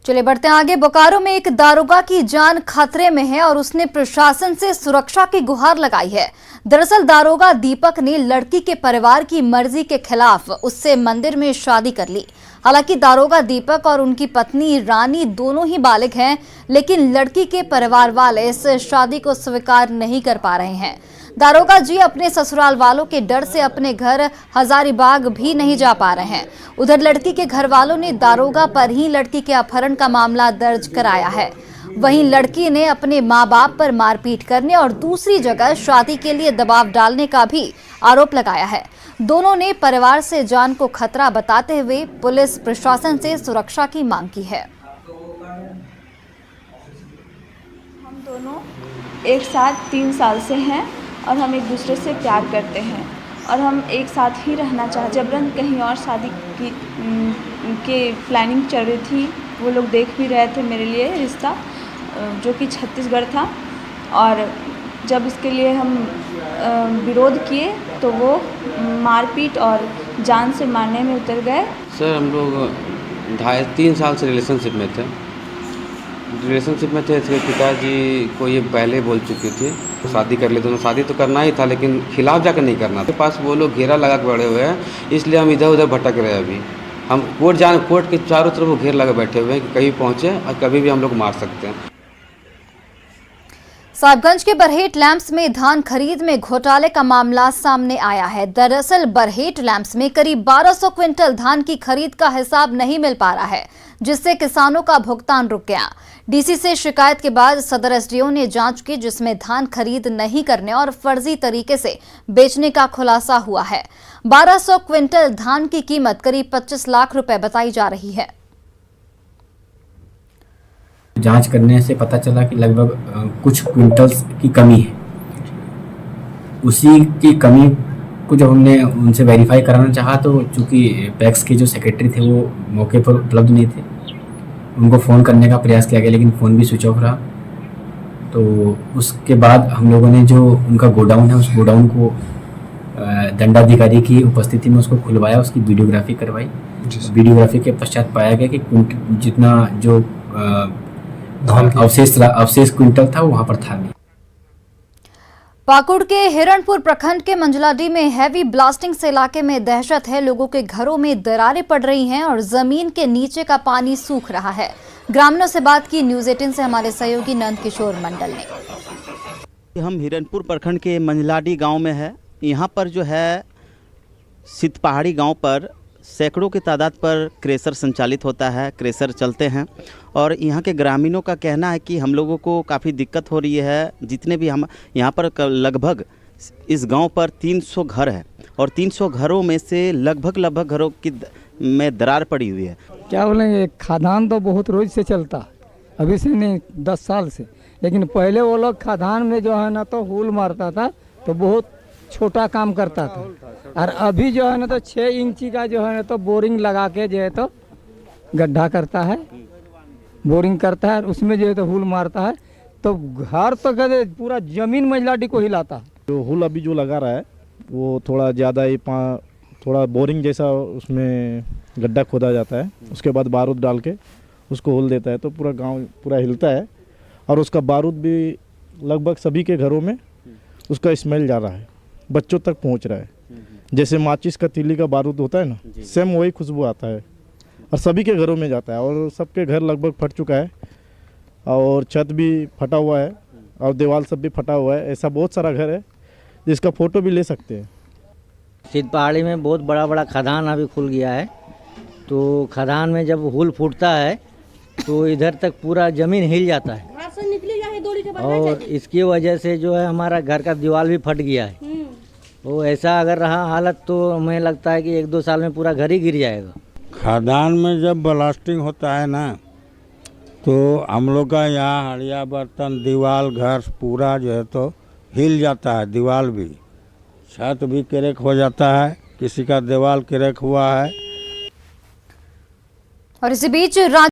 चलिए बढ़ते हैं आगे। बोकारो में एक दारोगा की जान खतरे में है और उसने प्रशासन से सुरक्षा की गुहार लगाई है। दरअसल दारोगा दीपक ने लड़की के परिवार की मर्जी के खिलाफ उससे मंदिर में शादी कर ली। हालांकि दारोगा दीपक और उनकी पत्नी रानी दोनों ही बालिग हैं, लेकिन लड़की के परिवार वाले इस शादी को स्वीकार नहीं कर पा रहे हैं। दारोगा जी अपने ससुराल वालों के डर से अपने घर हजारीबाग भी नहीं जा पा रहे हैं। उधर लड़की के घर वालों ने दारोगा पर ही लड़की के अपहरण का मामला दर्ज कराया है। वहीं लड़की ने अपने मां बाप पर मारपीट करने और दूसरी जगह शादी के लिए दबाव डालने का भी आरोप लगाया है। दोनों ने परिवार से जान को खतरा बताते हुए पुलिस प्रशासन से सुरक्षा की मांग की है। हम दोनों एक साथ 3 साल से हैं और हम एक दूसरे से प्यार करते हैं और हम एक साथ ही रहना चाहते। जबरन कहीं और शादी की प्लानिंग चल रही थी। वो लोग देख भी रहे थे मेरे लिए रिश्ता, जो कि छत्तीसगढ़ था। और जब इसके लिए हम विरोध किए तो वो मारपीट और जान से मारने में उतर गए। सर हम लोग 2.5-3 साल से रिलेशनशिप में थे। इसके पिताजी को ये पहले बोल चुकी थी तो शादी कर ले। दोनों शादी तो करना ही था, लेकिन खिलाफ जाकर नहीं करना। के पास वो लोग घेरा लगा के बैठे हुए हैं, इसलिए हम इधर उधर भटक रहे हैं। अभी हम कोर्ट के चारों तरफ वो घेर लगा बैठे हुए हैं कि कभी पहुँचे और कभी भी हम लोग मार सकते हैं। साहिबगंज के बरहेट लैंप्स में धान खरीद में घोटाले का मामला सामने आया है। दरअसल बरहेट लैंप्स में करीब 1200 क्विंटल धान की खरीद का हिसाब नहीं मिल पा रहा है, जिससे किसानों का भुगतान रुक गया। डीसी से शिकायत के बाद सदर एसडीओ ने जांच की, जिसमें धान खरीद नहीं करने और फर्जी तरीके से बेचने का खुलासा हुआ है। 1200 क्विंटल धान की कीमत करीब 25 लाख रुपए बताई जा रही है। जांच करने से पता चला कि लगभग कुछ क्विंटल्स की कमी है। उसी की कमी को जब हमने उनसे वेरीफाई कराना चाहा तो चूँकि पैक्स के जो सेक्रेटरी थे वो मौके पर उपलब्ध नहीं थे। उनको फ़ोन करने का प्रयास किया गया, लेकिन फ़ोन भी स्विच ऑफ रहा। तो उसके बाद हम लोगों ने जो उनका गोडाउन है, उस गोडाउन को दंडाधिकारी की उपस्थिति में उसको खुलवाया, उसकी वीडियोग्राफी करवाई। वीडियोग्राफी के पश्चात पाया गया कि जितना जो अवशेष क्विंटल था वहाँ पर था नहीं। पाकुड़ के हिरणपुर प्रखंड के मंजलाडी में हैवी ब्लास्टिंग से इलाके में दहशत है। लोगों के घरों में दरारें पड़ रही हैं और जमीन के नीचे का पानी सूख रहा है। ग्रामीणों से बात की न्यूज़ 18 से हमारे सहयोगी नंद किशोर मंडल ने। हम हिरणपुर प्रखंड के मंजलाडी गांव में है। यहाँ पर जो है सित पहाड़ी गांव पर सैकड़ों की तादाद पर क्रेशर संचालित होता है, क्रेशर चलते हैं और यहाँ के ग्रामीणों का कहना है कि हम लोगों को काफ़ी दिक्कत हो रही है। जितने भी हम यहाँ पर लगभग इस गांव पर 300 घर है और 300 घरों में से लगभग घरों की में दरार पड़ी हुई है। क्या बोलेंगे, खादान तो बहुत रोज से चलता, अभी से नहीं 10 साल से। लेकिन पहले वो लोग खादान में जो है ना तो हुल मारता था, तो बहुत छोटा काम करता था। और अभी जो है ना तो 6 इंची का जो है ना तो बोरिंग लगा के जो है तो गड्ढा करता है, बोरिंग करता है, उसमें जो है तो हुल मारता है। तो घर तो कहते पूरा जमीन मंजलाडी को हिलाता है। जो हुल अभी जो लगा रहा है वो थोड़ा ज़्यादा ही थोड़ा बोरिंग जैसा उसमें गड्ढा खोदा जाता है, उसके बाद बारूद डाल के उसको हुल देता है तो पूरा गांव पूरा हिलता है। और उसका बारूद भी लगभग सभी के घरों में उसका स्मेल जा रहा है, बच्चों तक पहुंच रहा है। जैसे माचिस का तीली का बारूद होता है ना, सेम वही खुशबू आता है और सभी के घरों में जाता है। और सबके घर लगभग फट चुका है और छत भी फटा हुआ है और दीवार सब भी फटा हुआ है। ऐसा बहुत सारा घर है जिसका फ़ोटो भी ले सकते हैं। सित पहाड़ी में बहुत बड़ा बड़ा खदान अभी खुल गया है। तो खदान में जब हुल फूटता है तो इधर तक पूरा ज़मीन हिल जाता है और इसकी वजह से जो है हमारा घर का दीवार भी फट गया है। वो ऐसा अगर रहा हालत तो हमें लगता है कि 1-2 साल में पूरा घर ही गिर जाएगा। खदान में जब ब्लास्टिंग होता है ना तो हम लोग का यहाँ हड़िया बर्तन दीवार घर पूरा जो है तो हिल जाता है। दीवार भी, छत भी क्रैक हो जाता है, किसी का दीवार क्रैक हुआ है। और इसी बीच